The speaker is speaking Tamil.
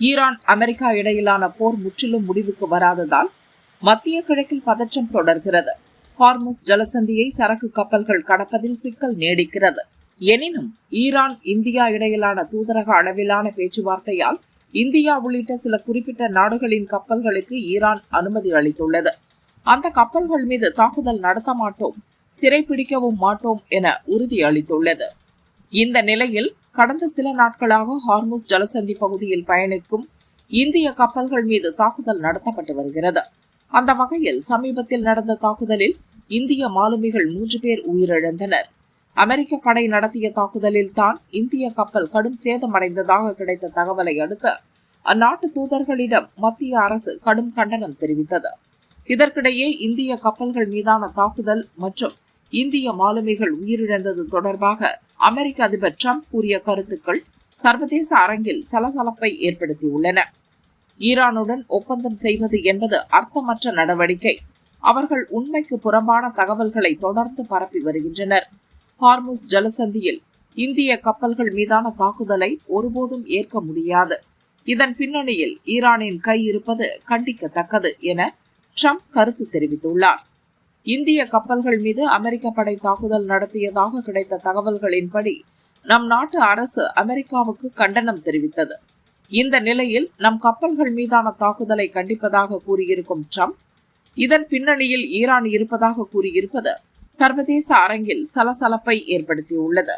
ஈரான் அமெரிக்கா இடையிலான போர் முற்றிலும் முடிவுக்கு வராததால் மத்திய கிழக்கில் பதற்றம் தொடர்கிறது. ஹார்முஸ் ஜலசந்தியை சரக்கு கப்பல்கள் கடப்பதில் சிக்கல் நீடிக்கிறது. எனினும் ஈரான் இந்தியா இடையிலான தூதரக அளவிலான பேச்சுவார்த்தையால் இந்தியா உள்ளிட்ட சில குறிப்பிட்ட நாடுகளின் கப்பல்களுக்கு ஈரான் அனுமதி அளித்துள்ளது. அந்த கப்பல்கள் மீது தாக்குதல் நடத்த மாட்டோம், சிறைப்பிடிக்கவும் மாட்டோம் என உறுதி அளித்துள்ளது. இந்த நிலையில் கடந்த சில நாட்களாக ஹார்முஸ் ஜலசந்தி பகுதியில் பயணிக்கும் இந்திய கப்பல்கள் மீது தாக்குதல் நடத்தப்பட்டு வருகிறது. அந்த வகையில் சமீபத்தில் நடந்த தாக்குதலில் இந்திய மாலுமிகள் 3 பேர் உயிரிழந்தனர். அமெரிக்க படை நடத்திய தாக்குதலில் தான் இந்திய கப்பல் கடும் சேதமடைந்ததாக கிடைத்த தகவலை அடுத்து அந்நாட்டு தூதர்களிடம் மத்திய அரசு கடும் கண்டனம் தெரிவித்தது. இதற்கிடையே இந்திய கப்பல்கள் மீதான தாக்குதல் மற்றும் இந்திய மாலுமிகள் உயிரிழந்தது தொடர்பாக அமெரிக்க அதிபர் டிரம்ப் கூறிய கருத்துக்கள் சர்வதேச அரங்கில் சலசலப்பை ஏற்படுத்தியுள்ளன. ஈரானுடன் ஒப்பந்தம் செய்வது என்பது அர்த்தமற்ற நடவடிக்கை. அவர்கள் உண்மைக்கு புறம்பான தகவல்களை தொடர்ந்து பரப்பி வருகின்றனர். ஹார்முஸ் ஜலசந்தியில் இந்திய கப்பல்கள் மீதான தாக்குதலை ஒருபோதும் ஏற்க முடியாது. இதன் பின்னணியில் ஈரானின் கை இருப்பது கண்டிக்கத்தக்கது என ட்ரம்ப் கருத்து தெரிவித்துள்ளார். இந்திய கப்பல்கள் மீது அமெரிக்க படை தாக்குதல் நடத்தியதாக கிடைத்த தகவல்களின்படி நம் நாட்டு அரசு அமெரிக்காவுக்கு கண்டனம் தெரிவித்தது. இந்த நிலையில் நம் கப்பல்கள் மீதான தாக்குதலை கண்டிப்பதாக கூறியிருக்கும் ட்ரம்ப் இதன் பின்னணியில் ஈரான் இருப்பதாக கூறியிருப்பது சர்வதேச அரங்கில் சலசலப்பை ஏற்படுத்தியுள்ளது.